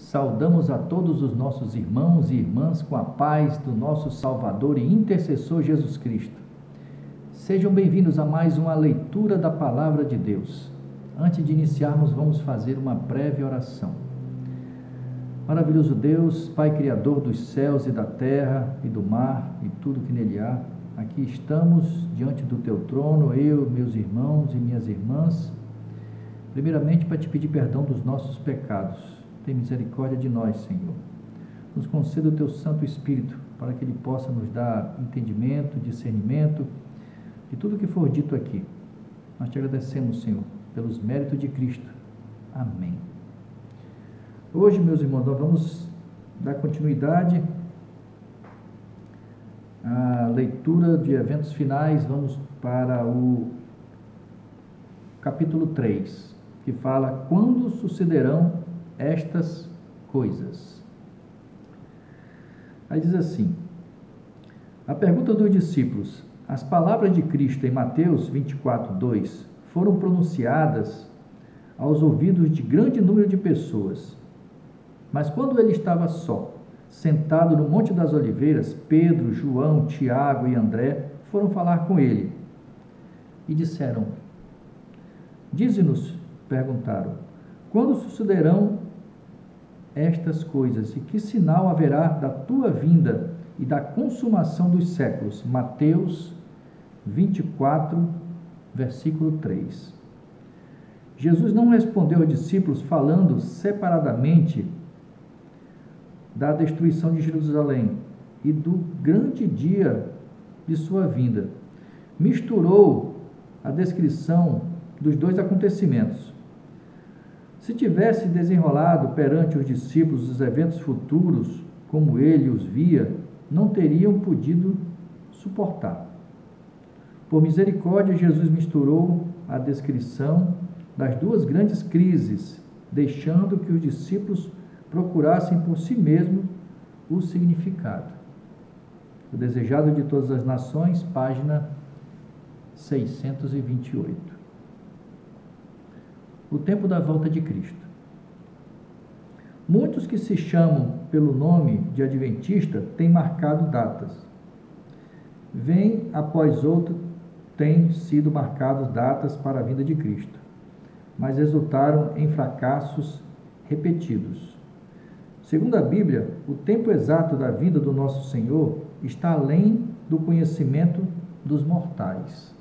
Saudamos a todos os nossos irmãos e irmãs com a paz do nosso Salvador e intercessor Jesus Cristo. Sejam bem-vindos a mais uma leitura da Palavra de Deus. Antes de iniciarmos, vamos fazer uma breve oração. Maravilhoso Deus, Pai Criador dos céus e da terra e do mar e tudo que nele há, aqui estamos diante do Teu trono, eu, meus irmãos e minhas irmãs, primeiramente para Te pedir perdão dos nossos pecados. Tem misericórdia de nós, Senhor. Nos conceda o Teu Santo Espírito, para que Ele possa nos dar entendimento, discernimento de tudo que for dito aqui. Nós Te agradecemos, Senhor, pelos méritos de Cristo. Amém. Hoje, meus irmãos, nós vamos dar continuidade à leitura de eventos finais. Vamos para o capítulo 3, que fala: quando sucederão estas coisas? Aí diz assim: a pergunta dos discípulos: as palavras de Cristo em Mateus 24:2 foram pronunciadas aos ouvidos de grande número de pessoas. Mas quando ele estava só, sentado no Monte das Oliveiras, Pedro, João, Tiago e André foram falar com ele. E disseram: dize-nos, perguntaram, quando sucederão estas coisas e que sinal haverá da tua vinda e da consumação dos séculos? Mateus 24, versículo 3. Jesus não respondeu aos discípulos falando separadamente da destruição de Jerusalém e do grande dia de sua vinda. Misturou a descrição dos dois acontecimentos. Se tivesse desenrolado perante os discípulos os eventos futuros, como ele os via, não teriam podido suportar. Por misericórdia, Jesus misturou a descrição das duas grandes crises, deixando que os discípulos procurassem por si mesmos o significado. O Desejado de Todas as Nações, página 628. O tempo da volta de Cristo. Muitos que se chamam pelo nome de adventista têm marcado datas. Vem após outro têm sido marcados datas para a vinda de Cristo, mas resultaram em fracassos repetidos. Segundo a Bíblia, o tempo exato da vinda do nosso Senhor está além do conhecimento dos mortais.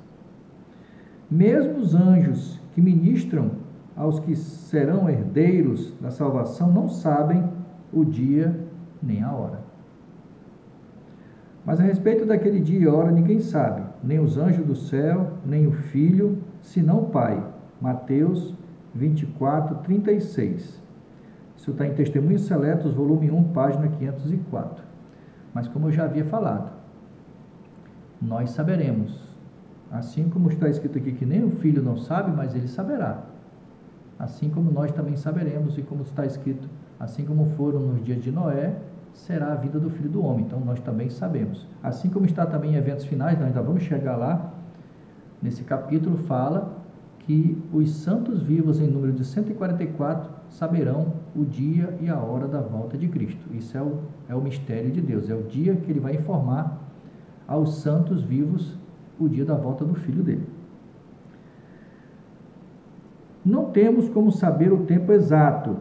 Mesmo os anjos que ministram aos que serão herdeiros da salvação não sabem o dia nem a hora. Mas a respeito daquele dia e hora ninguém sabe, nem os anjos do céu, nem o Filho, senão o Pai. Mateus 24, 36. Isso está em Testemunhos Seletos, volume 1, página 504. Mas como eu já havia falado, nós saberemos. Assim como está escrito aqui que nem o Filho não sabe, mas ele saberá. Assim como nós também saberemos, e como está escrito, assim como foram nos dias de Noé, será a vida do Filho do Homem. Então nós também sabemos. Assim como está também em eventos finais, nós ainda vamos chegar lá, nesse capítulo fala que os santos vivos em número de 144 saberão o dia e a hora da volta de Cristo. Isso é o mistério de Deus, é o dia que Ele vai informar aos santos vivos o dia da volta do Filho dele. Não temos como saber o tempo exato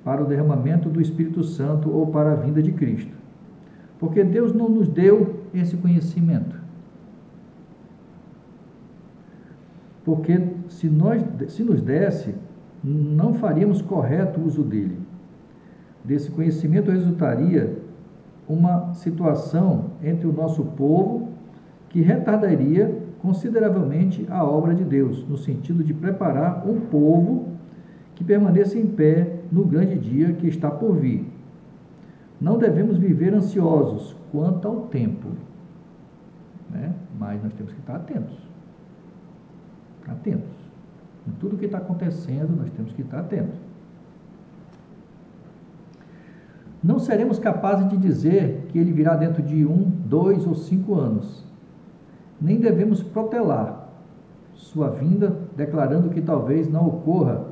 para o derramamento do Espírito Santo ou para a vinda de Cristo, porque Deus não nos deu esse conhecimento. Porque se nos desse, não faríamos correto uso dele. Desse conhecimento resultaria uma situação entre o nosso povo que retardaria consideravelmente a obra de Deus, no sentido de preparar um povo que permaneça em pé no grande dia que está por vir. Não devemos viver ansiosos quanto ao tempo, né? Mas nós temos que estar atentos. Atentos. Em tudo que está acontecendo, nós temos que estar atentos. Não seremos capazes de dizer que ele virá dentro de 1, 2 ou 5 anos. Nem devemos protelar sua vinda, declarando que talvez não ocorra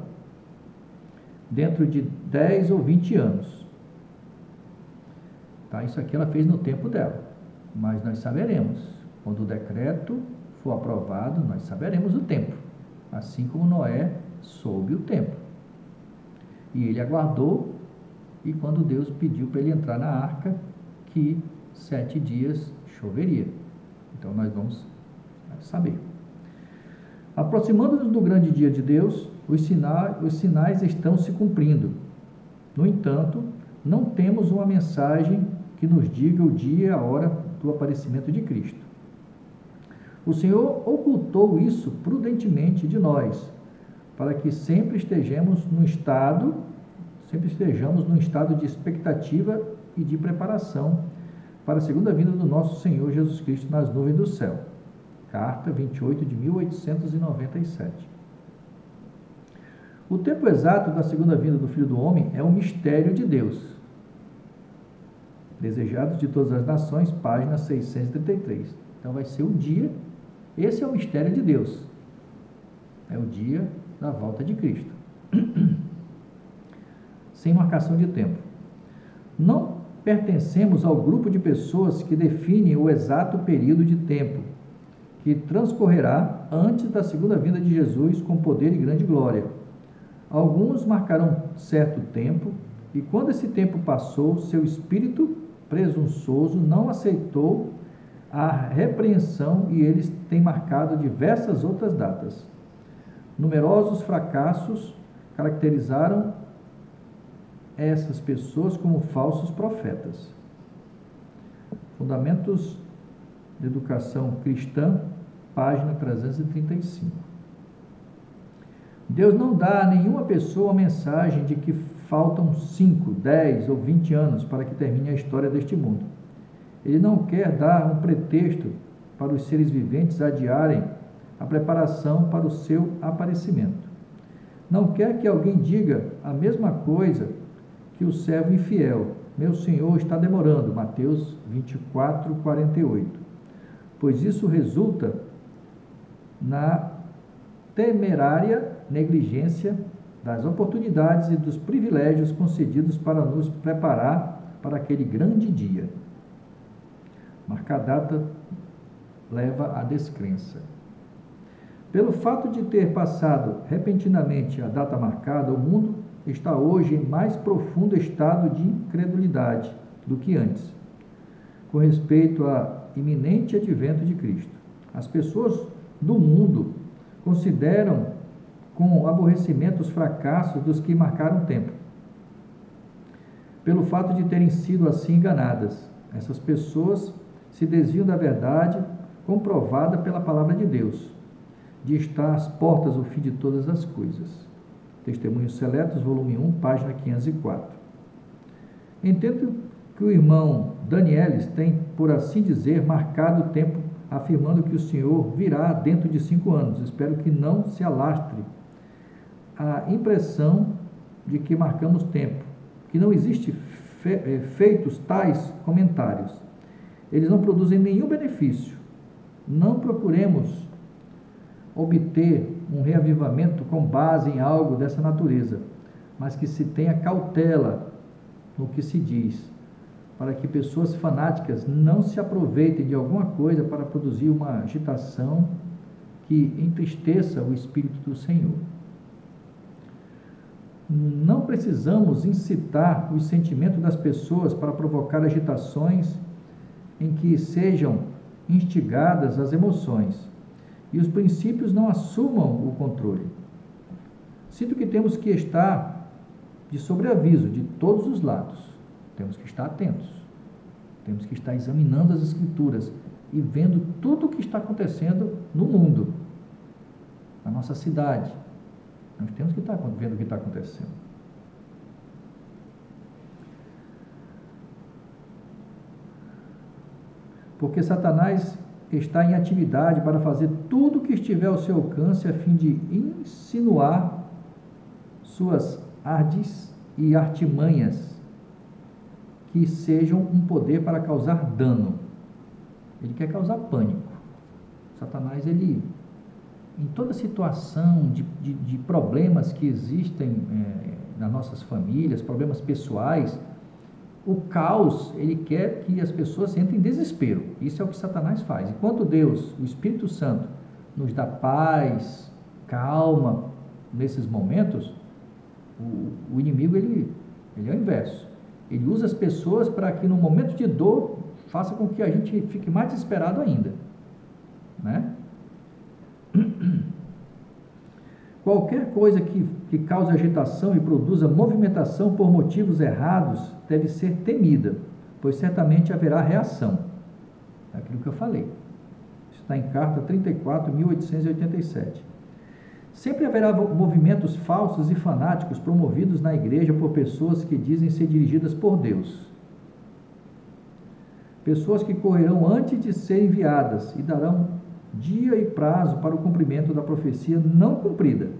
dentro de 10 ou 20 anos. Tá? Isso aqui ela fez no tempo dela, mas nós saberemos. Quando o decreto for aprovado, nós saberemos o tempo, assim como Noé soube o tempo. E ele aguardou, e quando Deus pediu para ele entrar na arca, que 7 dias choveria. Então nós vamos saber. Aproximando-nos do grande dia de Deus, os sinais estão se cumprindo. No entanto, não temos uma mensagem que nos diga o dia e a hora do aparecimento de Cristo. O Senhor ocultou isso prudentemente de nós, para que sempre estejamos num estado de expectativa e de preparação para a segunda vinda do nosso Senhor Jesus Cristo nas nuvens do céu. Carta 28 de 1897. O tempo exato da segunda vinda do Filho do Homem é um mistério de Deus. Desejados de todas as nações, página 633. Então vai ser o dia, esse é o mistério de Deus. É o dia da volta de Cristo. Sem marcação de tempo. Não pertencemos ao grupo de pessoas que define o exato período de tempo que transcorrerá antes da segunda vinda de Jesus com poder e grande glória. Alguns marcarão certo tempo, e quando esse tempo passou, seu espírito presunçoso não aceitou a repreensão e eles têm marcado diversas outras datas. Numerosos fracassos caracterizaram essas pessoas como falsos profetas. Fundamentos de Educação Cristã, página 335. Deus não dá a nenhuma pessoa a mensagem de que faltam 5, 10 ou 20 anos para que termine a história deste mundo. Ele não quer dar um pretexto para os seres viventes adiarem a preparação para o seu aparecimento. Não quer que alguém diga a mesma coisa que o servo infiel. Meu Senhor está demorando. Mateus 24, 48. Pois isso resulta na temerária negligência das oportunidades e dos privilégios concedidos para nos preparar para aquele grande dia. Marcar a data leva à descrença. Pelo fato de ter passado repentinamente a data marcada, o mundo está hoje em mais profundo estado de incredulidade do que antes, com respeito ao iminente advento de Cristo. As pessoas do mundo consideram com aborrecimento os fracassos dos que marcaram tempo, pelo fato de terem sido assim enganadas. Essas pessoas se desviam da verdade comprovada pela palavra de Deus, de estar às portas o fim de todas as coisas. Testemunhos Seletos, volume 1, página 504. Entendo que o irmão Danielis tem, por assim dizer, marcado o tempo, afirmando que o Senhor virá dentro de 5 anos. Espero que não se alastre a impressão de que marcamos tempo, que não existe feitos tais comentários. Eles não produzem nenhum benefício. Não procuremos obter um reavivamento com base em algo dessa natureza, mas que se tenha cautela no que se diz, para que pessoas fanáticas não se aproveitem de alguma coisa para produzir uma agitação que entristeça o Espírito do Senhor. Não precisamos incitar os sentimentos das pessoas para provocar agitações em que sejam instigadas as emoções e os princípios não assumam o controle. Sinto que temos que estar de sobreaviso de todos os lados. Temos que estar atentos. Temos que estar examinando as Escrituras e vendo tudo o que está acontecendo no mundo, na nossa cidade. Nós temos que estar vendo o que está acontecendo. Porque Satanás está em atividade para fazer tudo o que estiver ao seu alcance a fim de insinuar suas ardis e artimanhas que sejam um poder para causar dano. Ele quer causar pânico. Satanás, ele, em toda situação de problemas que existem nas nossas famílias, problemas pessoais, o caos, ele quer que as pessoas entrem em desespero. Isso é o que Satanás faz. Enquanto Deus, o Espírito Santo, nos dá paz, calma nesses momentos, o inimigo, ele é o inverso. Ele usa as pessoas para que no momento de dor faça com que a gente fique mais desesperado ainda, né? Qualquer coisa que cause agitação e produza movimentação por motivos errados deve ser temida, pois certamente haverá reação. É aquilo que eu falei. Isso está em carta 34, 1887. Sempre haverá movimentos falsos e fanáticos promovidos na igreja por pessoas que dizem ser dirigidas por Deus. Pessoas que correrão antes de serem enviadas e darão dia e prazo para o cumprimento da profecia não cumprida.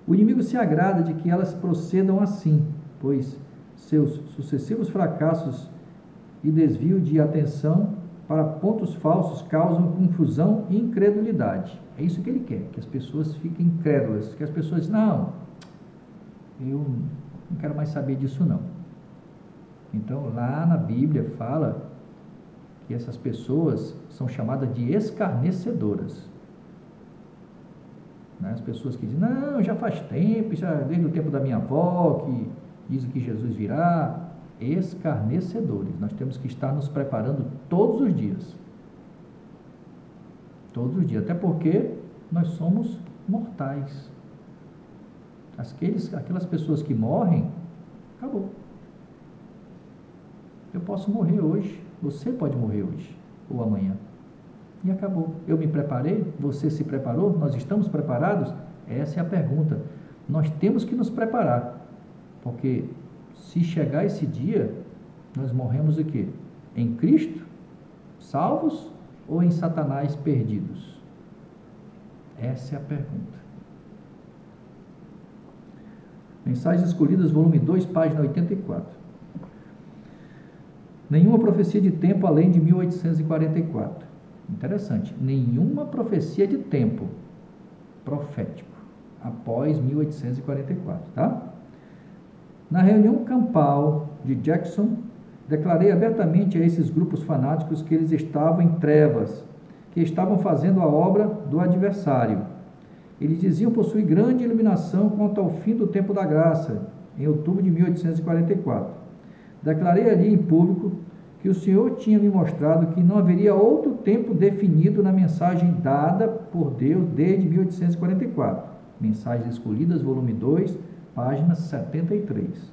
O inimigo se agrada de que elas procedam assim, pois seus sucessivos fracassos e desvio de atenção para pontos falsos causam confusão e incredulidade. É isso que ele quer, que as pessoas fiquem incrédulas, que as pessoas dizem, não, eu não quero mais saber disso não. Então, lá na Bíblia fala que essas pessoas são chamadas de escarnecedoras. Né? As pessoas que dizem, não, já faz tempo, já desde o tempo da minha avó, que dizem que Jesus virá. Escarnecedores. Nós temos que estar nos preparando todos os dias. Todos os dias. Até porque nós somos mortais. Aquelas pessoas que morrem, acabou. Eu posso morrer hoje. Você pode morrer hoje ou amanhã. E acabou. Eu me preparei? Você se preparou? Nós estamos preparados? Essa é a pergunta. Nós temos que nos preparar. Porque se chegar esse dia, nós morremos o quê? Em Cristo, salvos, ou em Satanás, perdidos? Essa é a pergunta. Mensagens Escolhidas, volume 2, página 84. Nenhuma profecia de tempo além de 1844. Interessante. Nenhuma profecia de tempo profético após 1844, tá? Na reunião campal de Jackson, declarei abertamente a esses grupos fanáticos que eles estavam em trevas, que estavam fazendo a obra do adversário. Eles diziam possuir grande iluminação quanto ao fim do tempo da graça, em outubro de 1844. Declarei ali em público que o Senhor tinha me mostrado que não haveria outro tempo definido na mensagem dada por Deus desde 1844. Mensagens Escolhidas, volume 2, página 73.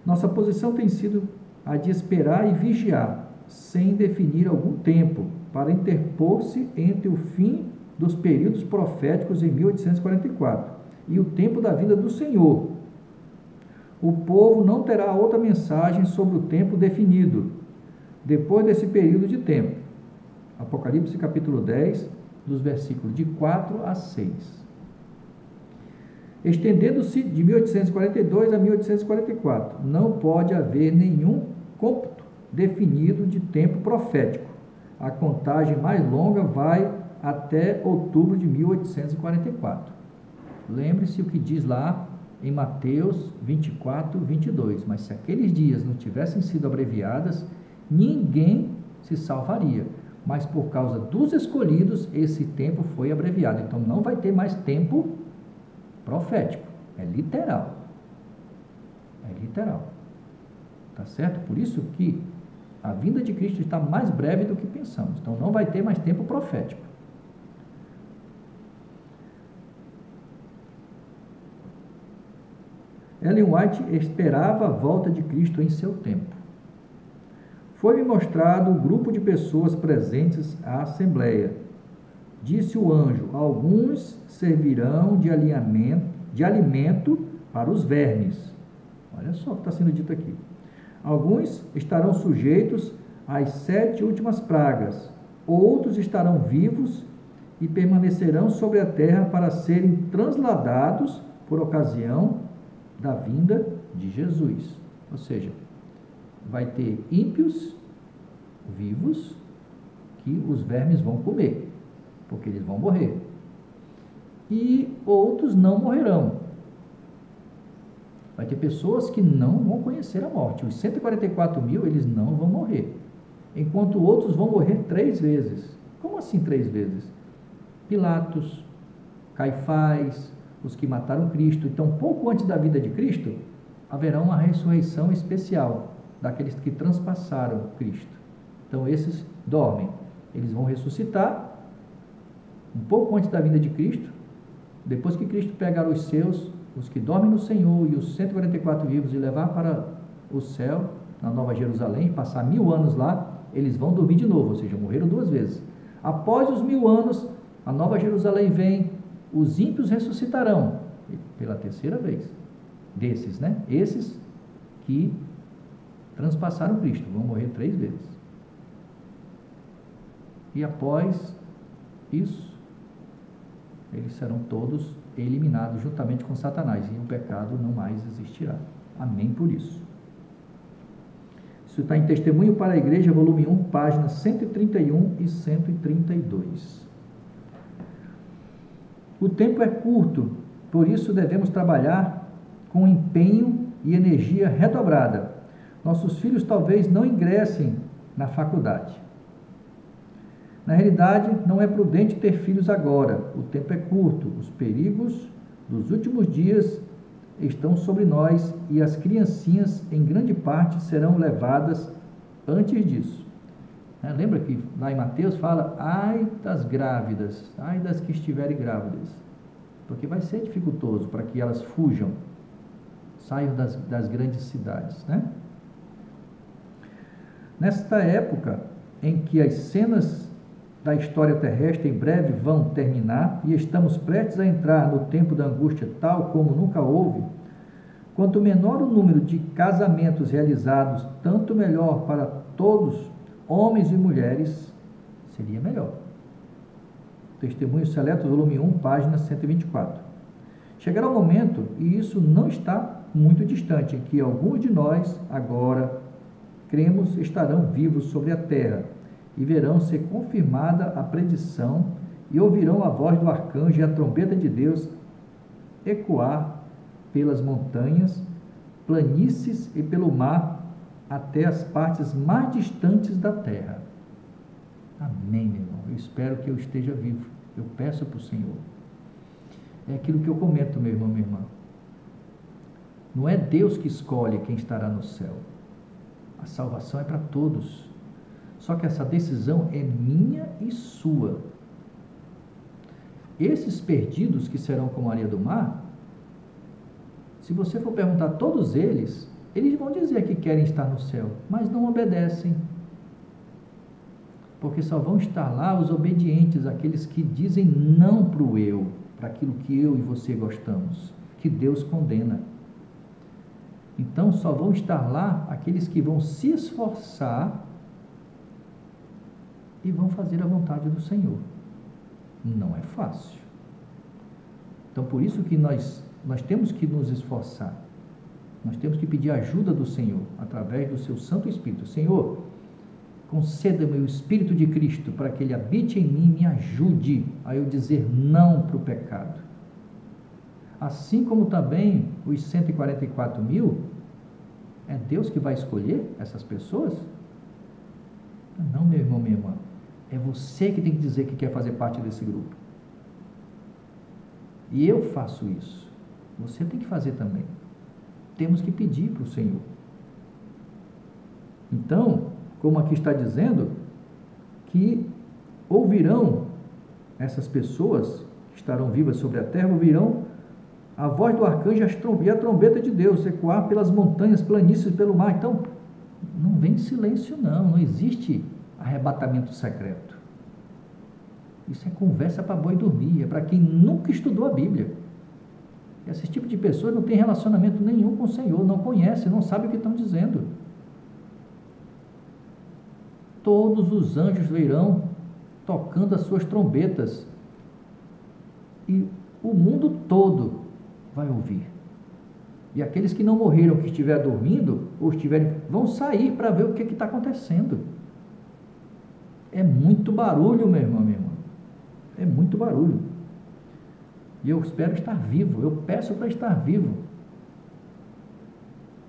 Nossa posição tem sido a de esperar e vigiar, sem definir algum tempo, para interpor-se entre o fim dos períodos proféticos em 1844 e o tempo da vinda do Senhor. O povo não terá outra mensagem sobre o tempo definido, depois desse período de tempo. Apocalipse capítulo 10, dos versículos de 4 a 6. Estendendo-se de 1842 a 1844, não pode haver nenhum cômputo definido de tempo profético. A contagem mais longa vai até outubro de 1844. Lembre-se o que diz lá em Mateus 24, 22. Mas se aqueles dias não tivessem sido abreviadas, ninguém se salvaria. Mas por causa dos escolhidos, esse tempo foi abreviado. Então não vai ter mais tempo profético. É literal. É literal. Tá certo? Por isso que a vinda de Cristo está mais breve do que pensamos. Então não vai ter mais tempo profético. Ellen White esperava a volta de Cristo em seu tempo. Foi-me mostrado o grupo de pessoas presentes à assembleia. Disse o anjo: alguns servirão de alimento para os vermes. Olha só o que está sendo dito aqui. Alguns estarão sujeitos às 7 últimas pragas. Outros estarão vivos e permanecerão sobre a terra para serem transladados por ocasião da vinda de Jesus. Ou seja, vai ter ímpios vivos que os vermes vão comer, porque eles vão morrer. E outros não morrerão. Vai ter pessoas que não vão conhecer a morte. Os 144 mil, eles não vão morrer. Enquanto outros vão morrer 3 vezes. Como assim 3 vezes? Pilatos, Caifás, os que mataram Cristo. Então, pouco antes da vida de Cristo, haverá uma ressurreição especial daqueles que transpassaram Cristo. Então, esses dormem. Eles vão ressuscitar um pouco antes da vinda de Cristo. Depois que Cristo pegar os seus, os que dormem no Senhor e os 144 vivos, e levar para o céu, na Nova Jerusalém, passar 1000 anos lá, eles vão dormir de novo, ou seja, morreram 2 vezes. Após os 1000 anos, a Nova Jerusalém vem, os ímpios ressuscitarão pela 3ª vez. Desses, né? Esses que transpassaram Cristo vão morrer 3 vezes. E após isso, eles serão todos eliminados juntamente com Satanás, e o pecado não mais existirá. Amém por isso. Isso está em Testemunho para a Igreja, volume 1, páginas 131 e 132. O tempo é curto, por isso devemos trabalhar com empenho e energia redobrada. Nossos filhos talvez não ingressem na faculdade. Na realidade, não é prudente ter filhos agora. O tempo é curto, os perigos dos últimos dias estão sobre nós e as criancinhas, em grande parte, serão levadas antes disso. Lembra que lá em Mateus fala, ai das grávidas, ai das que estiverem grávidas, porque vai ser dificultoso para que elas fujam, saiam das grandes cidades, né? Nesta época em que as cenas da história terrestre em breve vão terminar e estamos prestes a entrar no tempo da angústia tal como nunca houve, quanto menor o número de casamentos realizados, tanto melhor para todos, homens e mulheres, seria melhor. Testemunhos Seletos, volume 1, página 124. Chegará o momento, e isso não está muito distante, em que alguns de nós, agora, cremos, estarão vivos sobre a terra, e verão ser confirmada a predição, e ouvirão a voz do arcanjo e a trombeta de Deus ecoar pelas montanhas, planícies e pelo mar, até as partes mais distantes da terra. Amém, meu irmão. Eu espero que eu esteja vivo. Eu peço para o Senhor. É aquilo que eu comento, meu irmão, minha irmã. Não é Deus que escolhe quem estará no céu. A salvação é para todos. Só que essa decisão é minha e sua. Esses perdidos que serão como a areia do mar, se você for perguntar a todos eles vão dizer que querem estar no céu, mas não obedecem. Porque só vão estar lá os obedientes, aqueles que dizem não para o eu, para aquilo que eu e você gostamos, que Deus condena. Então só vão estar lá aqueles que vão se esforçar e vão fazer a vontade do Senhor. Não é fácil. Então por isso que nós temos que nos esforçar. Nós temos que pedir a ajuda do Senhor, através do seu Santo Espírito. Senhor, conceda-me o Espírito de Cristo, para que Ele habite em mim e me ajude a eu dizer não para o pecado. Assim como também os 144 mil, é Deus que vai escolher essas pessoas? Não, meu irmão, minha irmã. É você que tem que dizer que quer fazer parte desse grupo. E eu faço isso. Você tem que fazer também. Temos que pedir para o Senhor. Então, como aqui está dizendo, que ouvirão essas pessoas que estarão vivas sobre a terra, ouvirão a voz do arcanjo e a trombeta de Deus ecoar pelas montanhas, planícies, pelo mar. Então, não vem silêncio não existe arrebatamento secreto. Isso é conversa para boi dormir, é para quem nunca estudou a Bíblia. Esse tipo de pessoas não tem relacionamento nenhum com o Senhor, não conhece, não sabe o que estão dizendo. Todos os anjos virão tocando as suas trombetas e o mundo todo vai ouvir. E aqueles que não morreram, que estiverem dormindo ou vão sair para ver o que está acontecendo. É muito barulho, meu irmão, minha irmã. É muito barulho. E eu espero estar vivo, eu peço para estar vivo.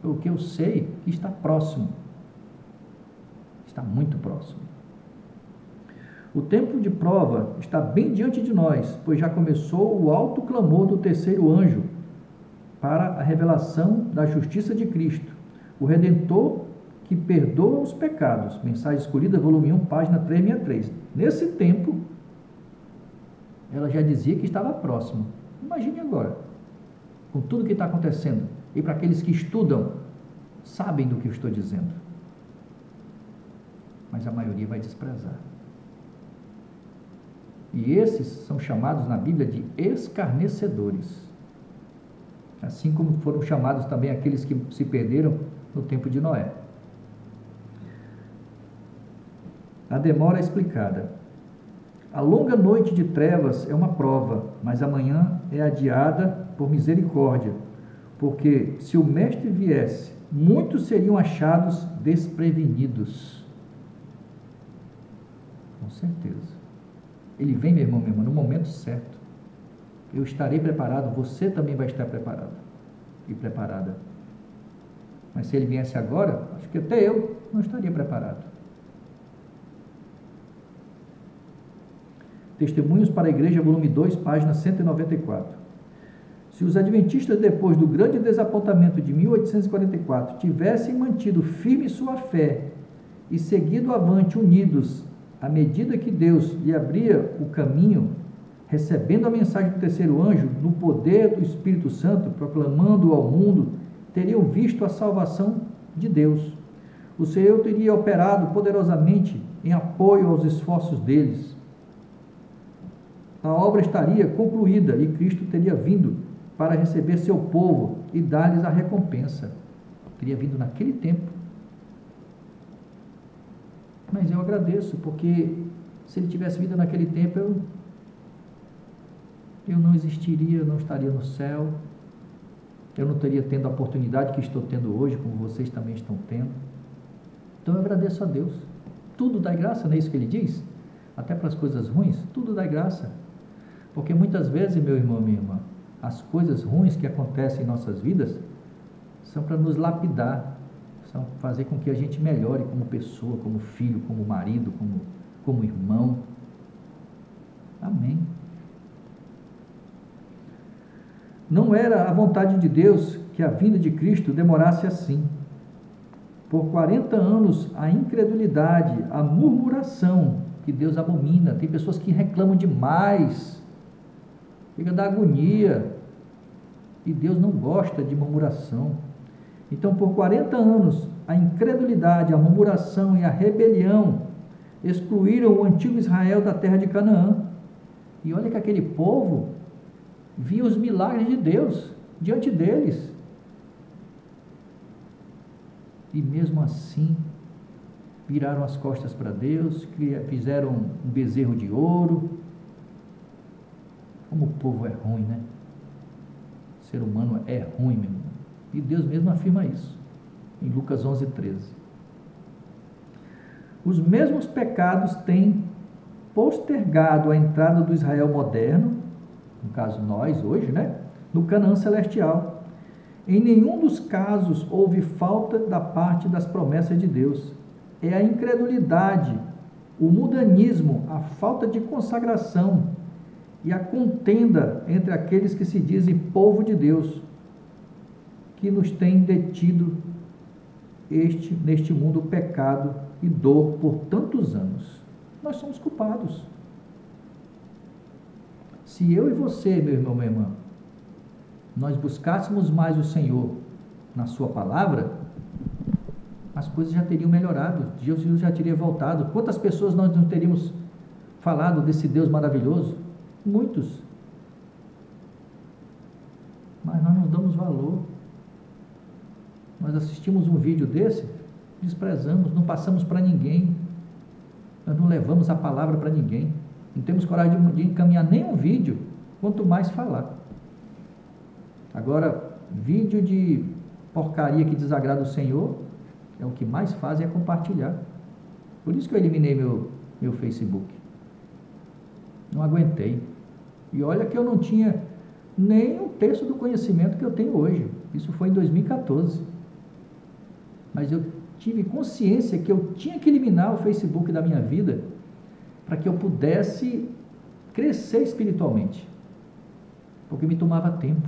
Porque eu sei que está próximo. Está muito próximo. O tempo de prova está bem diante de nós, pois já começou o alto clamor do terceiro anjo para a revelação da justiça de Cristo, o Redentor que perdoa os pecados. Mensagem escolhida, volume 1, página 363. Nesse tempo, ela já dizia que estava próximo. Imagine agora, com tudo que está acontecendo. E para aqueles que estudam, sabem do que eu estou dizendo. Mas a maioria vai desprezar. E esses são chamados na Bíblia de escarnecedores. Assim como foram chamados também aqueles que se perderam no tempo de Noé. A demora é explicada. A longa noite de trevas é uma prova, mas amanhã é adiada por misericórdia, porque se o Mestre viesse, muitos seriam achados desprevenidos. Com certeza. Ele vem, meu irmão, no momento certo. Eu estarei preparado, você também vai estar preparado e preparada. Mas se ele viesse agora, acho que até eu não estaria preparado. Testemunhos para a Igreja, volume 2, página 194. Se os adventistas, depois do grande desapontamento de 1844, tivessem mantido firme sua fé e seguido avante unidos, à medida que Deus lhe abria o caminho, recebendo a mensagem do terceiro anjo, no poder do Espírito Santo, proclamando ao mundo, teriam visto a salvação de Deus. O Senhor teria operado poderosamente em apoio aos esforços deles. A obra estaria concluída e Cristo teria vindo para receber seu povo e dar-lhes a recompensa. Teria vindo naquele tempo. Mas eu agradeço, porque se ele tivesse vindo naquele tempo, eu não existiria, eu não estaria no céu, eu não teria tendo a oportunidade que estou tendo hoje, como vocês também estão tendo. Então eu agradeço a Deus. Tudo dá graça, não é isso que ele diz? Até para as coisas ruins, tudo dá graça. Porque muitas vezes, meu irmão, minha irmã, as coisas ruins que acontecem em nossas vidas são para nos lapidar, são fazer com que a gente melhore como pessoa, como filho, como marido, como irmão. Amém. Não era a vontade de Deus que a vinda de Cristo demorasse assim. Por 40 anos, a incredulidade, a murmuração, que Deus abomina. Tem pessoas que reclamam demais, fica da agonia, e Deus não gosta de murmuração. Então, por 40 anos, a incredulidade, a murmuração e a rebelião excluíram o antigo Israel da terra de Canaã. E olha que aquele povo via os milagres de Deus diante deles. E mesmo assim, viraram as costas para Deus, fizeram um bezerro de ouro. Como o povo é ruim, né? O ser humano é ruim, meu irmão. E Deus mesmo afirma isso, em Lucas 11:13. Os mesmos pecados têm postergado a entrada do Israel moderno, no caso nós hoje, né? No Canaã celestial. Em nenhum dos casos houve falta da parte das promessas de Deus. É a incredulidade, o mundanismo, a falta de consagração e a contenda entre aqueles que se dizem povo de Deus, que nos tem detido neste mundo pecado e dor por tantos anos. Nós somos culpados. Se eu e você, meu irmão, minha irmã, nós buscássemos mais o Senhor na sua palavra, as coisas já teriam melhorado, Jesus já teria voltado. Quantas pessoas nós não teríamos falado desse Deus maravilhoso? Muitos. Mas nós não damos valor. Nós assistimos um vídeo desse, desprezamos, não passamos para ninguém. Nós não levamos a palavra para ninguém. Não temos coragem de encaminhar nenhum vídeo, quanto mais falar. Agora, vídeo de porcaria que desagrada o Senhor, é o que mais fazem, é compartilhar. Por isso que eu eliminei meu Facebook. Não aguentei. E olha que eu não tinha nem um terço do conhecimento que eu tenho hoje. Isso foi em 2014. mas eu tive consciência que eu tinha que eliminar o Facebook da minha vida para que eu pudesse crescer espiritualmente, porque me tomava tempo.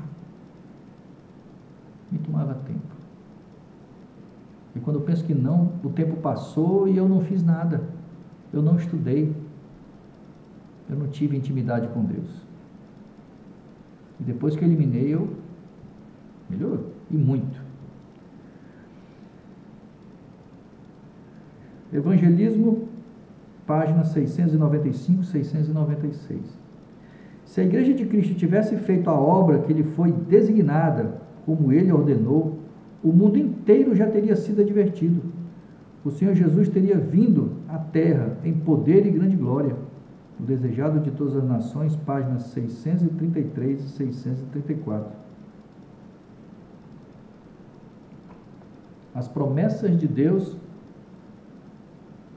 E quando eu penso que não, o tempo passou e eu não fiz nada, eu não estudei, eu não tive intimidade com Deus. E depois que eu eliminei, eu melhorou, e muito. Evangelismo, páginas 695, 696. Se a Igreja de Cristo tivesse feito a obra que lhe foi designada, como ele ordenou, o mundo inteiro já teria sido advertido. O Senhor Jesus teria vindo à terra em poder e grande glória. O desejado de todas as nações, páginas 633 e 634. As promessas de Deus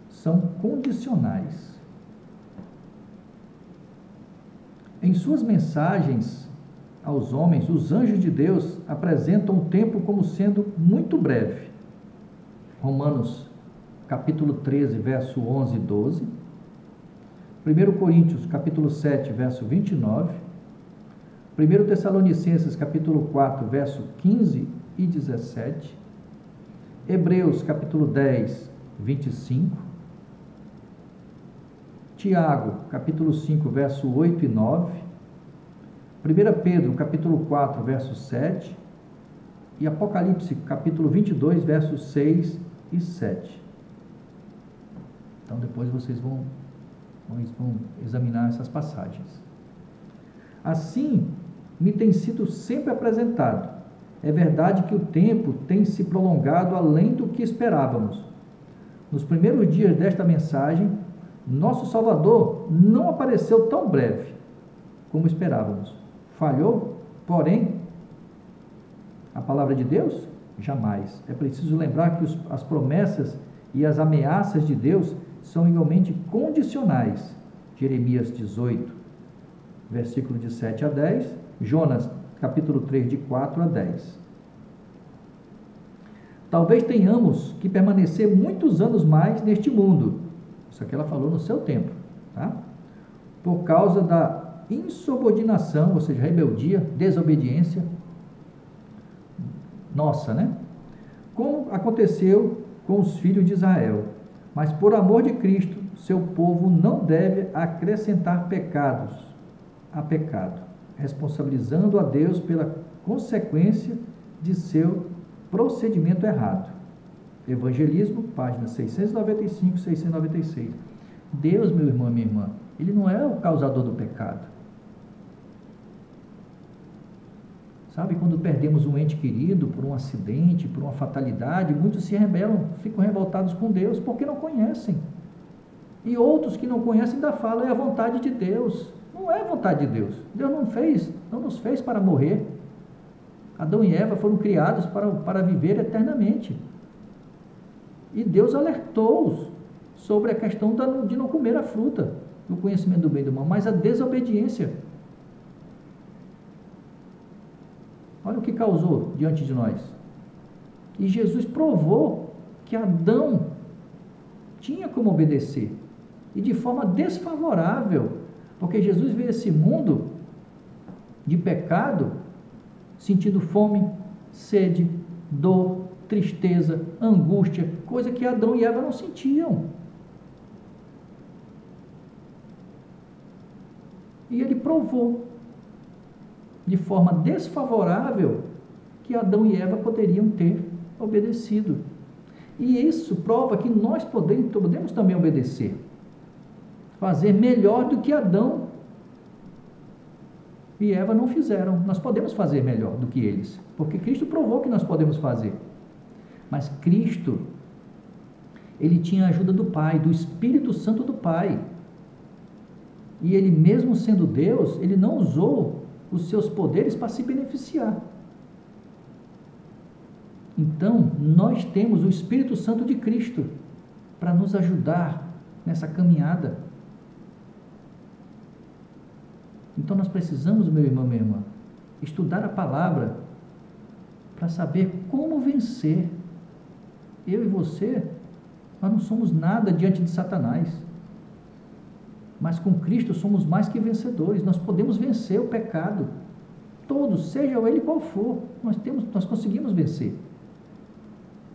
são condicionais. Em suas mensagens aos homens, os anjos de Deus apresentam o tempo como sendo muito breve. Romanos, capítulo 13, verso 11 e 12. 1 Coríntios, capítulo 7, verso 29. 1 Tessalonicenses, capítulo 4, verso 15 e 17. Hebreus, capítulo 10, 25. Tiago, capítulo 5, verso 8 e 9, 1 Pedro, capítulo 4, verso 7, e Apocalipse, capítulo 22, versos 6 e 7. Então, depois vocês vão examinar essas passagens. Assim, me tem sido sempre apresentado. É verdade que o tempo tem se prolongado além do que esperávamos. Nos primeiros dias desta mensagem, nosso Salvador não apareceu tão breve como esperávamos. Falhou, porém, a palavra de Deus? Jamais. É preciso lembrar que as promessas e as ameaças de Deus são igualmente condicionais. Jeremias 18, versículo de 7 a 10, Jonas, capítulo 3, de 4 a 10. Talvez tenhamos que permanecer muitos anos mais neste mundo. Isso aqui ela falou no seu tempo, tá? Por causa da insubordinação, ou seja, rebeldia, desobediência nossa, né? Como aconteceu com os filhos de Israel. Mas por amor de Cristo, seu povo não deve acrescentar pecados a pecado, responsabilizando a Deus pela consequência de seu procedimento errado. Evangelismo, páginas 695 e 696. Deus, meu irmão e minha irmã, Ele não é o causador do pecado. Sabe, quando perdemos um ente querido por um acidente, por uma fatalidade, muitos se rebelam, ficam revoltados com Deus porque não conhecem. E outros que não conhecem ainda falam, é a vontade de Deus. Não é a vontade de Deus. Deus não nos fez para morrer. Adão e Eva foram criados para viver eternamente. E Deus alertou-os sobre a questão de não comer a fruta do conhecimento do bem e do mal, mas a desobediência. Olha o que causou diante de nós. E Jesus provou que Adão tinha como obedecer, e de forma desfavorável, porque Jesus veio a esse mundo de pecado, sentindo fome, sede, dor, tristeza, angústia, coisa que Adão e Eva não sentiam. E ele provou, de forma desfavorável, que Adão e Eva poderiam ter obedecido. E isso prova que nós podemos também obedecer, fazer melhor do que Adão e Eva não fizeram. Nós podemos fazer melhor do que eles, porque Cristo provou que nós podemos fazer. Mas Cristo, Ele tinha a ajuda do Pai, do Espírito Santo do Pai. E Ele, mesmo sendo Deus, Ele não usou os seus poderes para se beneficiar. Então, nós temos o Espírito Santo de Cristo para nos ajudar nessa caminhada. Então, nós precisamos, meu irmão, minha irmã, estudar a palavra para saber como vencer. eu e você, nós não somos nada diante de Satanás. Mas com Cristo somos mais que vencedores. Nós podemos vencer o pecado. Todos, seja ele qual for, nós conseguimos vencer.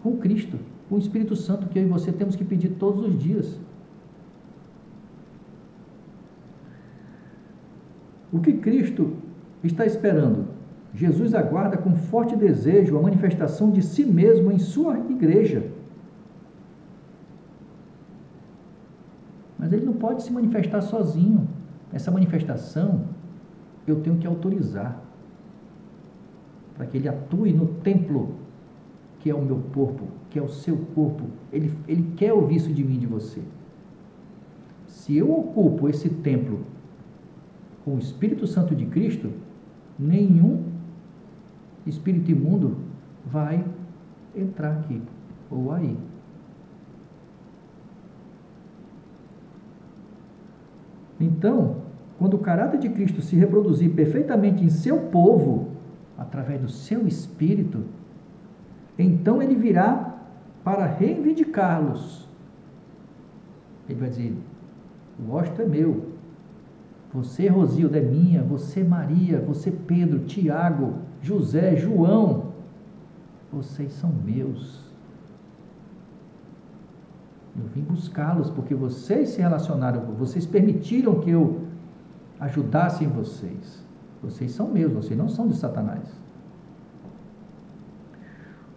Com Cristo, com o Espírito Santo que eu e você temos que pedir todos os dias. O que Cristo está esperando? Jesus aguarda com forte desejo a manifestação de si mesmo em sua igreja. Mas ele não pode se manifestar sozinho. Essa manifestação eu tenho que autorizar para que ele atue no templo que é o meu corpo, que é o seu corpo. Ele quer ouvir isso de mim e de você. Se eu ocupo esse templo com o Espírito Santo de Cristo, nenhum espírito imundo vai entrar aqui ou aí. Então, quando o caráter de Cristo se reproduzir perfeitamente em seu povo, através do seu Espírito, então ele virá para reivindicá-los. Ele vai dizer: o ósteo é meu, você, Rosilda, é minha, você, Maria, você, Pedro, Tiago, José, João, vocês são meus. Eu vim buscá-los porque vocês se relacionaram, vocês permitiram que eu ajudasse em vocês. Vocês são meus, vocês não são de Satanás.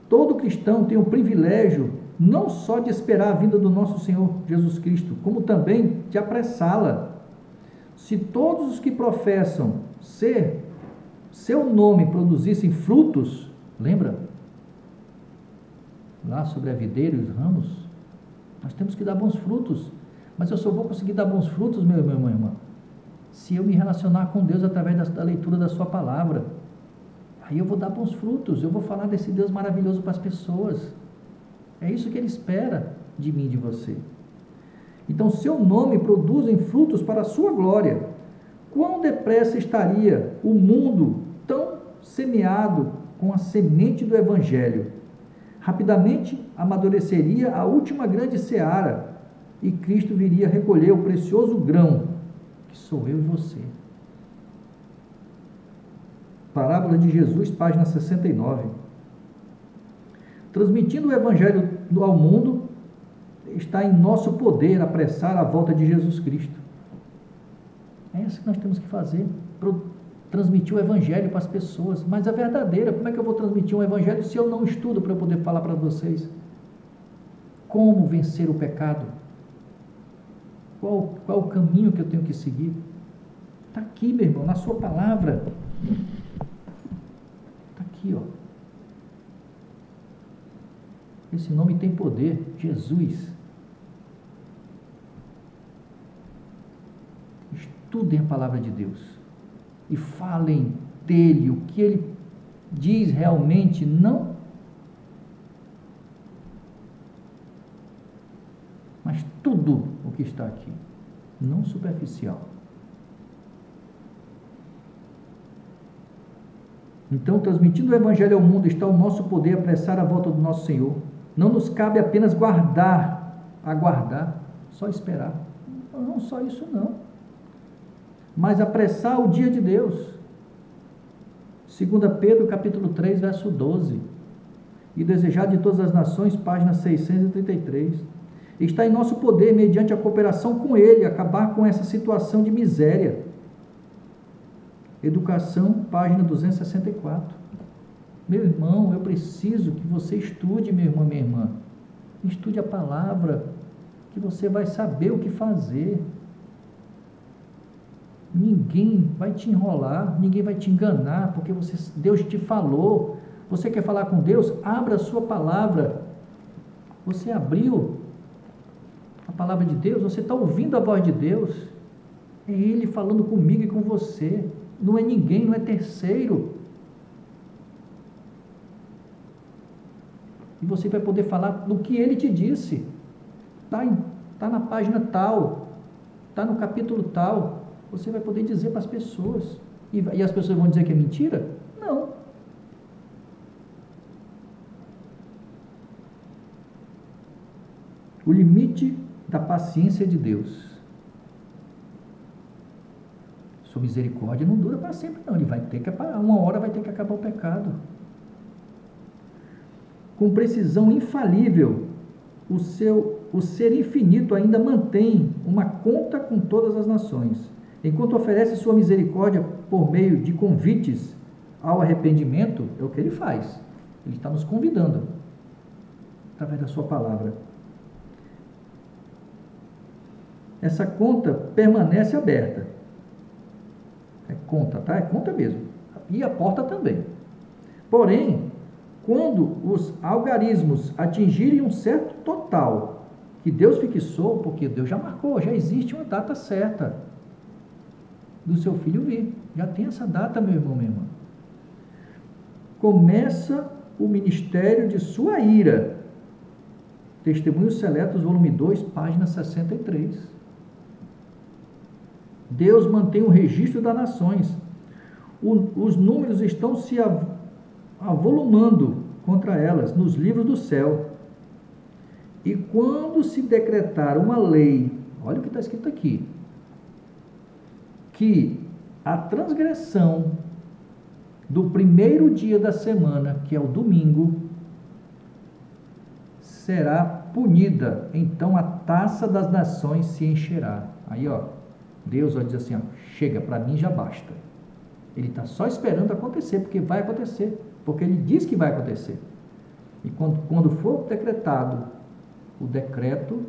Todo cristão tem o privilégio não só de esperar a vinda do nosso Senhor Jesus Cristo, como também de apressá-la. Se todos os que professam ser seu nome produzissem frutos, lembra? Lá sobre a videira e os ramos, nós temos que dar bons frutos. Mas eu só vou conseguir dar bons frutos, meu irmão e irmã, se eu me relacionar com Deus através da leitura da sua palavra. Aí eu vou dar bons frutos, eu vou falar desse Deus maravilhoso para as pessoas. É isso que Ele espera de mim e de você. Então, seu nome produzem frutos para a sua glória. Quão depressa estaria o mundo tão semeado com a semente do Evangelho? Rapidamente amadureceria a última grande seara e Cristo viria recolher o precioso grão, que sou eu e você. Parábola de Jesus, página 69. Transmitindo o Evangelho ao mundo, está em nosso poder apressar a volta de Jesus Cristo. É isso que nós temos que fazer, transmitir o Evangelho para as pessoas, mas a verdadeira. Como é que eu vou transmitir um Evangelho se eu não estudo para eu poder falar para vocês? Como vencer o pecado? Qual o caminho que eu tenho que seguir? Está aqui, meu irmão, na sua palavra. Está aqui, ó. Esse nome tem poder, Jesus. Estudem a palavra de Deus e falem dele, o que ele diz realmente, não, mas tudo o que está aqui, não superficial. Então, transmitindo o Evangelho ao mundo, está o nosso poder apressar a volta do nosso Senhor. Não nos cabe apenas aguardar, só esperar. Não só isso não, mas apressar o dia de Deus. 2 Pedro capítulo 3, verso 12. E desejar de todas as nações, página 633. Está em nosso poder, mediante a cooperação com Ele, acabar com essa situação de miséria. Educação, página 264. Meu irmão, eu preciso que você estude, meu irmão, minha irmã. Estude a palavra, que você vai saber o que fazer. Ninguém vai te enrolar, ninguém vai te enganar, porque Deus te falou. Você quer falar com Deus? Abra a sua palavra. Você abriu a palavra de Deus, você está ouvindo a voz de Deus. É Ele falando comigo e com você. Não é ninguém, não é terceiro. E você vai poder falar do que Ele te disse. Está na página tal, está no capítulo tal. Você vai poder dizer para as pessoas. E as pessoas vão dizer que é mentira? Não. O limite da paciência de Deus. Sua misericórdia não dura para sempre, não. Ele vai ter que, uma hora vai ter que acabar o pecado. Com precisão infalível, o ser infinito ainda mantém uma conta com todas as nações, enquanto oferece sua misericórdia por meio de convites ao arrependimento. É o que ele faz. Ele está nos convidando através da sua palavra. Essa conta permanece aberta. É conta, tá? É conta mesmo. E a porta também. Porém, quando os algarismos atingirem um certo total, que Deus fixou, porque Deus já marcou, já existe uma data certa do seu filho vir. Já tem essa data, meu irmão, minha irmã. Começa o ministério de sua ira. Testemunhos Seletos, volume 2, página 63. Deus mantém o registro das nações. Os números estão se avolumando contra elas nos livros do céu. E quando se decretar uma lei, olha o que está escrito aqui, que a transgressão do primeiro dia da semana, que é o domingo, será punida, então a taça das nações se encherá. Aí, ó, Deus vai dizer assim, ó, chega, para mim já basta. Ele está só esperando acontecer, porque vai acontecer, porque ele diz que vai acontecer. E quando for decretado o decreto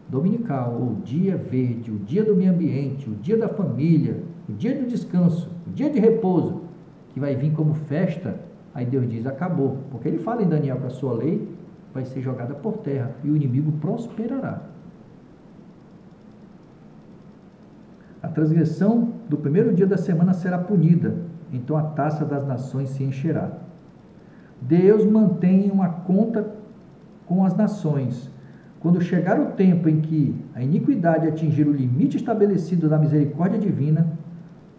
dominical, o dia verde, o dia do meio ambiente, o dia da família, o dia do descanso, o dia de repouso, que vai vir como festa, aí Deus diz, acabou. Porque ele fala em Daniel que a sua lei vai ser jogada por terra e o inimigo prosperará. A transgressão do primeiro dia da semana será punida, então a taça das nações se encherá. Deus mantém uma conta com as nações. Quando chegar o tempo em que a iniquidade atingir o limite estabelecido da misericórdia divina,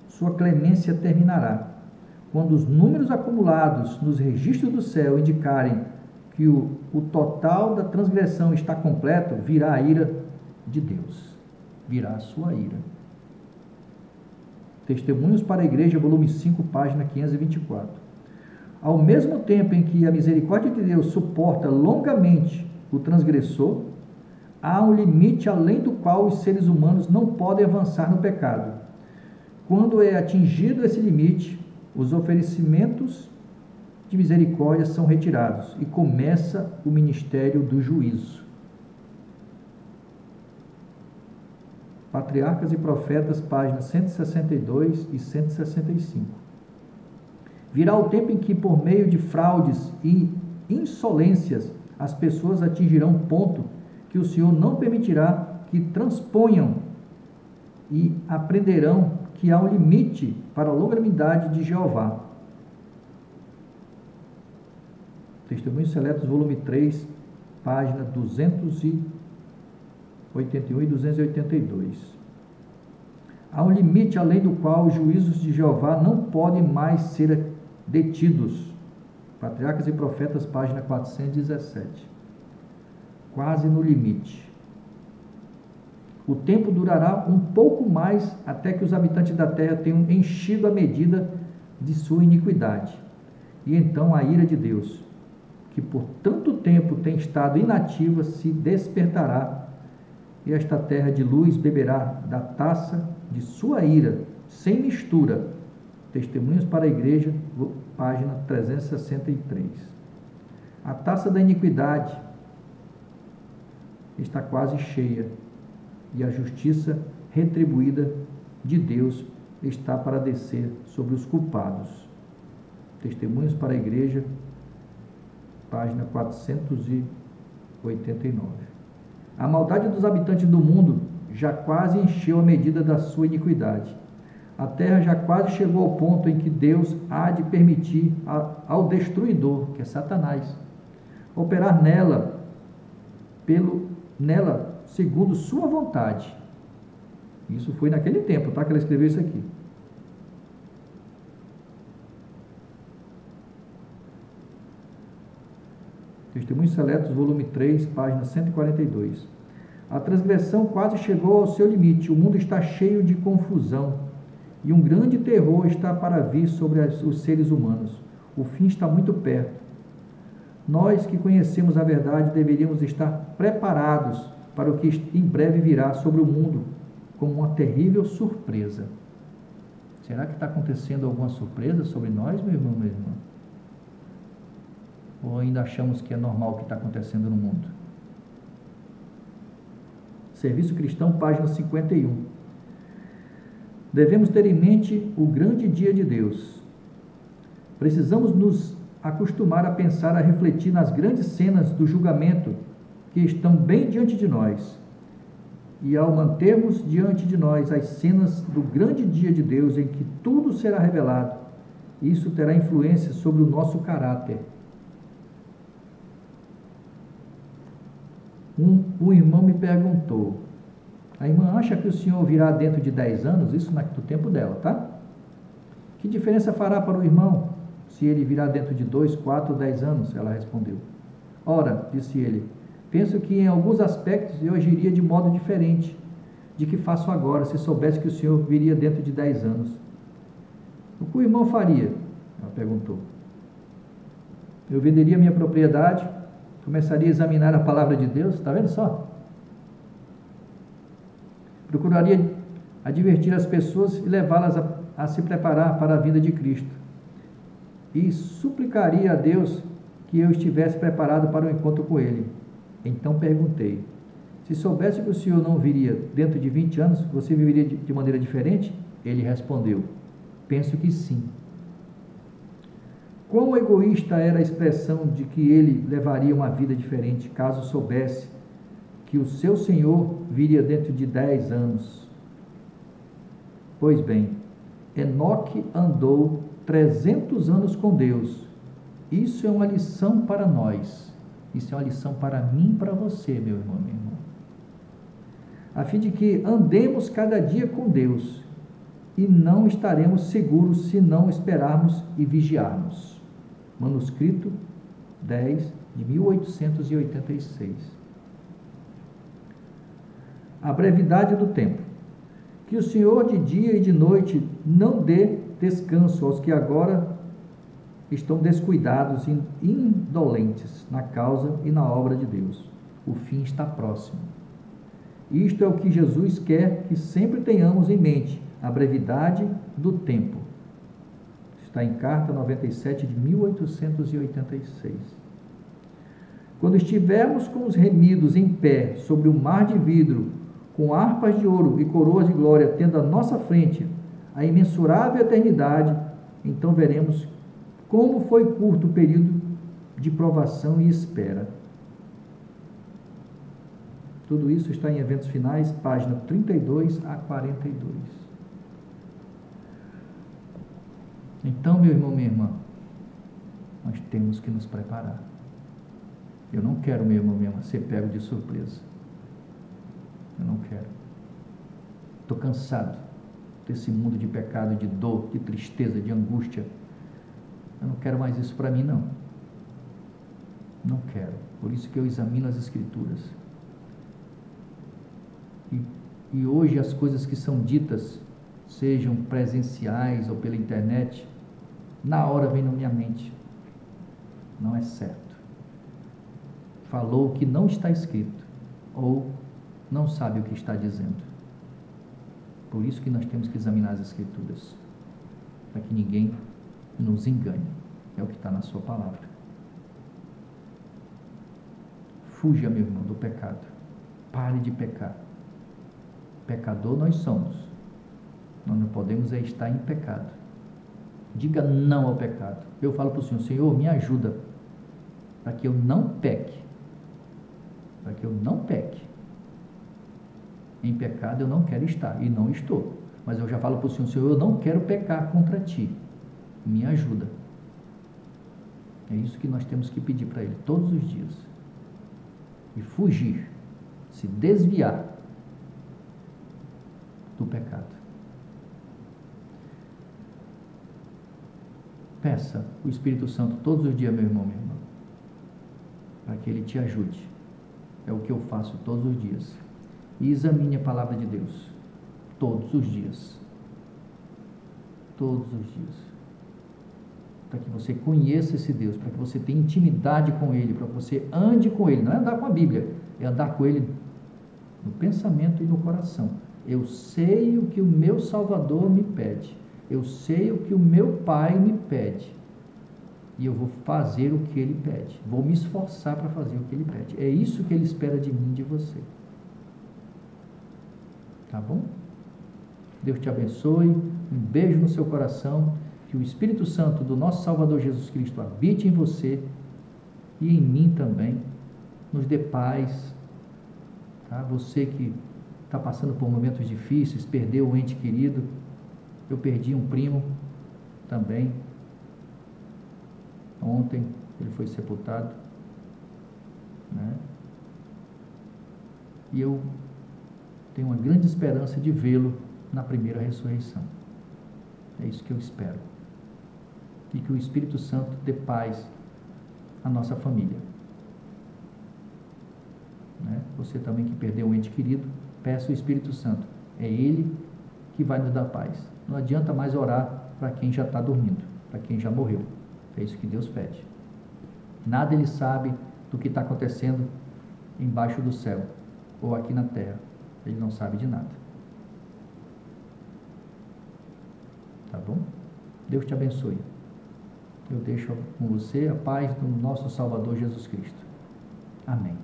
sua clemência terminará. Quando os números acumulados nos registros do céu indicarem que o total da transgressão está completo, virá a ira de Deus. Virá a sua ira. Testemunhos para a Igreja, volume 5, página 524. Ao mesmo tempo em que a misericórdia de Deus suporta longamente o transgressor, há um limite além do qual os seres humanos não podem avançar no pecado. Quando é atingido esse limite, os oferecimentos de misericórdia são retirados e começa o ministério do juízo. Patriarcas e Profetas, páginas 162 e 165. Virá o tempo em que, por meio de fraudes e insolências, as pessoas atingirão um ponto que o Senhor não permitirá que transponham e aprenderão que há um limite para a longanimidade de Jeová. Testemunhos Seletos, volume 3, página 281 e 282. Há um limite além do qual os juízos de Jeová não podem mais ser detidos. Patriarcas e Profetas, página 417. Quase no limite. O tempo durará um pouco mais até que os habitantes da terra tenham enchido a medida de sua iniquidade. E então a ira de Deus, que por tanto tempo tem estado inativa, se despertará, e esta terra de luz beberá da taça de sua ira, sem mistura. Testemunhos para a Igreja, página 363. A taça da iniquidade está quase cheia, e a justiça retribuída de Deus está para descer sobre os culpados. Testemunhos para a Igreja, página 489. A maldade dos habitantes do mundo já quase encheu a medida da sua iniquidade. A terra já quase chegou ao ponto em que Deus há de permitir ao destruidor, que é Satanás, operar nela segundo sua vontade. Isso foi naquele tempo, tá? Que ela escreveu isso aqui. Testemunhos Seletos, volume 3, página 142. A transgressão quase chegou ao seu limite. O mundo está cheio de confusão e um grande terror está para vir sobre os seres humanos. O fim está muito perto. Nós que conhecemos a verdade deveríamos estar preparados para o que em breve virá sobre o mundo como uma terrível surpresa. Será que está acontecendo alguma surpresa sobre nós, meu irmão, minha irmã? Ou ainda achamos que é normal o que está acontecendo no mundo? Serviço Cristão, página 51. Devemos ter em mente o grande dia de Deus. Precisamos nos acostumar a pensar, a refletir nas grandes cenas do julgamento que estão bem diante de nós. E ao mantermos diante de nós as cenas do grande dia de Deus, em que tudo será revelado, isso terá influência sobre o nosso caráter. Um irmão me perguntou: a irmã acha que o senhor virá dentro de 10 anos? Isso no tempo dela, tá? Que diferença fará para o irmão se ele virá dentro de 2, 4 ou 10 anos? Ela respondeu. Ora, disse ele, penso que em alguns aspectos eu agiria de modo diferente de que faço agora, se soubesse que o senhor viria dentro de 10 anos. O que o irmão faria? Ela perguntou. Eu venderia minha propriedade, começaria a examinar a palavra de Deus, está vendo só? Procuraria advertir as pessoas e levá-las a se preparar para a vinda de Cristo. E suplicaria a Deus que eu estivesse preparado para o encontro com Ele. Então perguntei, se soubesse que o senhor não viria dentro de 20 anos, você viveria de maneira diferente? Ele respondeu, penso que sim. Quão egoísta era a expressão de que ele levaria uma vida diferente, caso soubesse que o seu Senhor viria dentro de 10 anos. Pois bem, Enoque andou 300 anos com Deus. Isso é uma lição para nós. Isso é uma lição para mim e para você, meu irmão, minha irmã. A fim de que andemos cada dia com Deus e não estaremos seguros se não esperarmos e vigiarmos. Manuscrito 10, de 1886. A brevidade do tempo. Que o Senhor de dia e de noite não dê descanso aos que agora estão descuidados e indolentes na causa e na obra de Deus. O fim está próximo. Isto é o que Jesus quer que sempre tenhamos em mente, a brevidade do tempo. Está em carta 97 de 1886. Quando estivermos com os remidos em pé sobre o mar de vidro, com harpas de ouro e coroas de glória, tendo à nossa frente a imensurável eternidade, então veremos como foi curto o período de provação e espera. Tudo isso está em Eventos Finais, página 32 a 42. Então, meu irmão, minha irmã, nós temos que nos preparar. Eu não quero, meu irmão, minha irmã, ser pego de surpresa. Eu não quero. Estou cansado desse mundo de pecado, de dor, de tristeza, de angústia. Eu não quero mais isso para mim, não. Não quero. Por isso que eu examino as Escrituras. E hoje as coisas que são ditas, sejam presenciais ou pela internet, na hora vem na minha mente. Não é certo. Falou o que não está escrito, ou não sabe o que está dizendo. Por isso que nós temos que examinar as Escrituras, para que ninguém nos engane. É o que está na sua palavra. Fuja, meu irmão, do pecado. Pare de pecar. Pecador nós somos. Nós não podemos estar em pecado. Diga não ao pecado. Eu falo para o Senhor, Senhor, me ajuda para que eu não peque. Para que eu não peque. Em pecado eu não quero estar, e não estou. Mas eu já falo para o Senhor, Senhor, eu não quero pecar contra Ti. Me ajuda. É isso que nós temos que pedir para Ele todos os dias. E fugir, se desviar do pecado. Peça o Espírito Santo todos os dias, meu irmão, minha irmã, para para que Ele te ajude. É o que eu faço todos os dias. E examine a palavra de Deus todos os dias. Todos os dias. Para que você conheça esse Deus, para que você tenha intimidade com Ele, para que você ande com Ele. Não é andar com a Bíblia, é andar com Ele no pensamento e no coração. Eu sei o que o meu Salvador me pede. Eu sei o que o meu Pai me pede. E eu vou fazer o que Ele pede. Vou me esforçar para fazer o que Ele pede. É isso que Ele espera de mim e de você. Tá bom? Deus te abençoe. Um beijo no seu coração. Que o Espírito Santo do nosso Salvador Jesus Cristo habite em você e em mim também. Nos dê paz. Tá? Você que está passando por momentos difíceis, perdeu um ente querido. Eu perdi um primo também. Ontem ele foi sepultado, né? E eu tenho uma grande esperança de vê-lo na primeira ressurreição. É isso que eu espero. E que o Espírito Santo dê paz à nossa família. Né? Você também que perdeu um ente querido, peça o Espírito Santo. É Ele que vai nos dar paz. Não adianta mais orar para quem já está dormindo, para quem já morreu. É isso que Deus pede. Nada Ele sabe do que está acontecendo embaixo do céu ou aqui na terra. Ele não sabe de nada. Tá bom? Deus te abençoe. Eu deixo com você a paz do nosso Salvador Jesus Cristo. Amém.